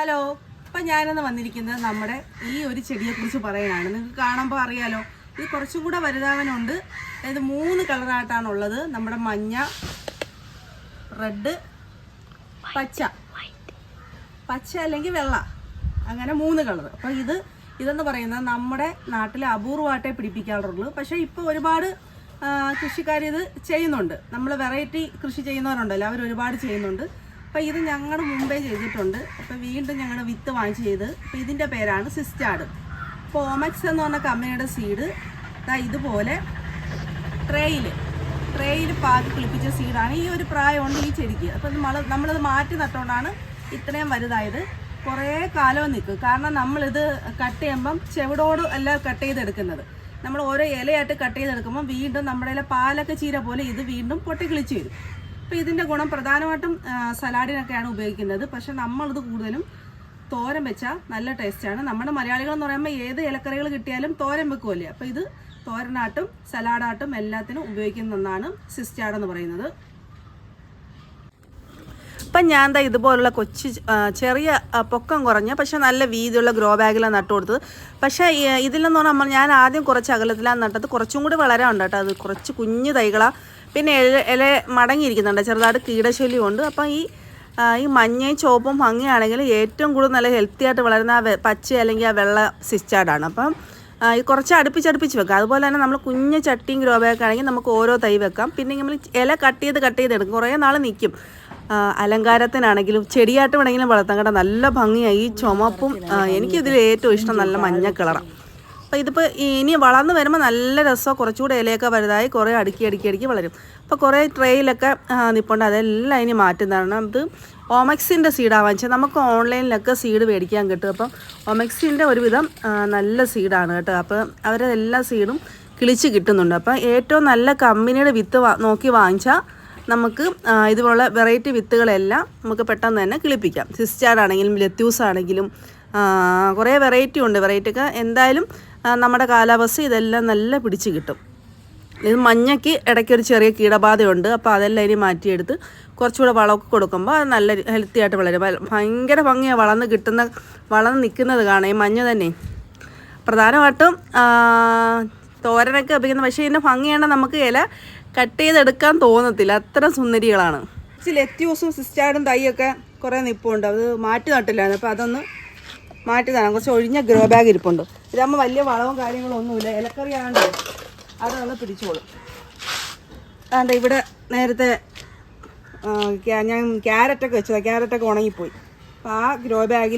Hello, ഇപ്പം ഞാനെന്ന് വന്നിരിക്കുന്നത് നമ്മുടെ ഈ ഒരു ചെടിയെക്കുറിച്ച് പറയാനാണ്. നിങ്ങൾക്ക് കാണുമ്പോൾ അറിയാലോ, ഇത് കുറച്ചും കൂടെ വലുതാവാനുണ്ട്. അതായത് 3 കളറായിട്ടാണുള്ളത്. നമ്മുടെ മഞ്ഞ, റെഡ്, പച്ച അല്ലെങ്കിൽ വെള്ള, അങ്ങനെ 3 കളർ. അപ്പം ഇതെന്ന് പറയുന്നത് നമ്മുടെ നാട്ടിൽ അപൂർവമായിട്ടേ പിടിപ്പിക്കാറുള്ളൂ. പക്ഷേ ഇപ്പോൾ ഒരുപാട് കൃഷിക്കാർ ഇത് ചെയ്യുന്നുണ്ട്. നമ്മൾ വെറൈറ്റി കൃഷി ചെയ്യുന്നവരുണ്ടല്ലോ, അവർ ഒരുപാട് ചെയ്യുന്നുണ്ട്. അപ്പോൾ ഇത് ഞങ്ങൾ മുമ്പേ ചെയ്തിട്ടുണ്ട്. അപ്പോൾ വീണ്ടും ഞങ്ങൾ വിത്ത് വാങ്ങിച്ച് ചെയ്ത്. അപ്പോൾ ഇതിൻ്റെ പേരാണ് സിസ്റ്റാർഡ്. അപ്പോൾ ഓമക്സ് എന്ന് പറഞ്ഞ കമ്പനിയുടെ സീഡ് ഇതുപോലെ ട്രേയിൽ പാകി കിളിപ്പിച്ച സീഡാണ്. ഈ ഒരു പ്രായമുണ്ട് ഈ ചെടിക്ക്. അപ്പോൾ നമ്മളത് മാറ്റി നട്ടുകൊണ്ടാണ് ഇത്രയും വലുതായത്. കുറേ കാലവും നിൽക്കും. കാരണം നമ്മളിത് കട്ട് ചെയ്യുമ്പം ചെവിടോട് അല്ല കട്ട് ചെയ്തെടുക്കുന്നത്. നമ്മൾ ഓരോ ഇലയായിട്ട് കട്ട് ചെയ്തെടുക്കുമ്പോൾ വീണ്ടും നമ്മുടെ പാലക്ക ചീര പോലെ ഇത് വീണ്ടും പൊട്ടിക്കിളിച്ച് വരും. അപ്പോൾ ഇതിൻ്റെ ഗുണം പ്രധാനമായിട്ടും സലാഡിനൊക്കെയാണ് ഉപയോഗിക്കുന്നത്. പക്ഷെ നമ്മളിത് കൂടുതലും തോരൻ വെച്ചാൽ നല്ല ടേസ്റ്റാണ്. നമ്മുടെ മലയാളികളെന്ന് പറയുമ്പോൾ ഏത് ഇലക്കറികൾ കിട്ടിയാലും തോരൻ വെക്കുമല്ലേ. അപ്പോൾ ഇത് തോരനാട്ടും സലാഡാട്ടും എല്ലാത്തിനും ഉപയോഗിക്കുന്ന ഒന്നാണ് സിസ്റ്റാർഡ് എന്ന് പറയുന്നത്. ഇപ്പം ഞാൻ ഇതുപോലുള്ള ചെറിയ പൊക്കം കുറഞ്ഞ പക്ഷെ നല്ല വീതിയുള്ള ഗ്രോ ബാഗിലാണ് നട്ടു കൊടുത്തത്. പക്ഷേ ഇതിലെന്ന് പറഞ്ഞാൽ ഞാൻ ആദ്യം കുറച്ച് അകലത്തിലാണ് നട്ടത്. കുറച്ചും കൂടി വളരാനുണ്ട് കേട്ടോ. അത് കുറച്ച് കുഞ്ഞു തൈകളാണ്. പിന്നെ ഇല മടങ്ങിയിരിക്കുന്നുണ്ട്, ചെറുതായിട്ട് കീടശല്യമുണ്ട്. അപ്പം ഈ മഞ്ഞയും ചുവപ്പും ഭംഗിയാണെങ്കിൽ ഏറ്റവും കൂടുതൽ നല്ല ഹെൽത്തി ആയിട്ട് വളരുന്ന ആ പച്ച അല്ലെങ്കിൽ ആ വെള്ള സിസ്റ്റാർഡാണ്. അപ്പം ഈ കുറച്ച് അടുപ്പിച്ച് വെക്കാം. അതുപോലെ തന്നെ നമ്മൾ കുഞ്ഞ് ചട്ടിയും ഗ്രോ ബാഗൊക്കെ ആണെങ്കിൽ നമുക്ക് ഓരോ തൈ വെക്കാം. പിന്നെ നമ്മൾ ഇല കട്ട് ചെയ്തെടുക്കും, കുറേ നാൾ നിൽക്കും. അലങ്കാരത്തിനാണെങ്കിലും ചെടിയായിട്ട് വേണമെങ്കിലും വളർത്താൻ കേട്ടോ. നല്ല ഭംഗിയായി. ഈ ചുമപ്പും എനിക്കിതിൽ ഏറ്റവും ഇഷ്ടം നല്ല മഞ്ഞ കളറാണ്. അപ്പോൾ ഇതിപ്പോൾ ഇനി വളർന്ന് വരുമ്പോൾ നല്ല രസമാണ്. കുറച്ചുകൂടെ ഇലയൊക്കെ വലുതായി കുറേ അടുക്കി വളരും. അപ്പോൾ കുറേ ട്രേയിലൊക്കെ നിൽപ്പുണ്ട്. അതെല്ലാം ഇനി മാറ്റുന്നതാണ്. ഇത് ഓമക്സിൻ്റെ സീഡാണ് വാങ്ങിച്ചത്. നമുക്ക് ഓൺലൈനിലൊക്കെ സീഡ് മേടിക്കാൻ കിട്ടും. അപ്പം ഓമക്സിൻ്റെ ഒരുവിധം നല്ല സീഡാണ് കേട്ടോ. അപ്പോൾ അവരെല്ലാ സീഡും കിളിച്ച് കിട്ടുന്നുണ്ട്. അപ്പം ഏറ്റവും നല്ല കമ്പനിയുടെ വിത്ത് നോക്കി വാങ്ങിച്ചാൽ നമുക്ക് ഇതുപോലുള്ള വെറൈറ്റി വിത്തുകളെല്ലാം നമുക്ക് പെട്ടെന്ന് തന്നെ കിളിപ്പിക്കാം. സിസ്റ്റാർഡ് ആണെങ്കിലും ലെറ്റ്യൂസ് ആണെങ്കിലും കുറേ വെറൈറ്റി ഉണ്ട്. വെറൈറ്റിയൊക്കെ എന്തായാലും നമ്മുടെ കാലാവസ്ഥ ഇതെല്ലാം നല്ല പിടിച്ച് കിട്ടും. ഇത് മഞ്ഞയ്ക്ക് ഇടയ്ക്കൊരു ചെറിയ കീടബാധയുണ്ട്. അപ്പോൾ അതെല്ലാം ഇനി മാറ്റിയെടുത്ത് കുറച്ചുകൂടെ വളമൊക്കെ കൊടുക്കുമ്പോൾ അത് നല്ല ഹെൽത്തി ആയിട്ട് വളരും. ഭയങ്കര ഭംഗിയാണ് വളർന്ന് നിൽക്കുന്നത് കാണാം. ഈ മഞ്ഞ തന്നെ പ്രധാനമായിട്ടും തോരനൊക്കെ ഉപയോഗിക്കുന്നത്. പക്ഷേ ഇതിൻ്റെ ഭംഗിയാണ് നമുക്ക് ഇല കട്ട് ചെയ്തെടുക്കാൻ തോന്നത്തില്ല, അത്ര സുന്ദരികളാണ്. ലെറ്റ്യൂസും സിസ്റ്റാർഡും തൈയൊക്കെ കുറേ നിൽപ്പുണ്ട്. അത് മാറ്റി നട്ടില്ലായിരുന്നു. അപ്പോൾ അതൊന്ന് മാറ്റി തരാം. കുറച്ച് ഒഴിഞ്ഞ ഗ്രോ ബാഗ് ഇരിപ്പുണ്ട്. ഇതാകുമ്പോൾ വലിയ വളവും കാര്യങ്ങളും ഒന്നുമില്ല. ഇലക്കറിയാണ്ട് അതൊന്ന് പിടിച്ചോളും. അതുകൊണ്ട് ഇവിടെ നേരത്തെ ഞാൻ ക്യാരറ്റൊക്കെ വെച്ചതാണ്. ക്യാരറ്റൊക്കെ ഉണങ്ങിപ്പോയി. അപ്പോൾ ആ ഗ്രോ ബാഗിൽ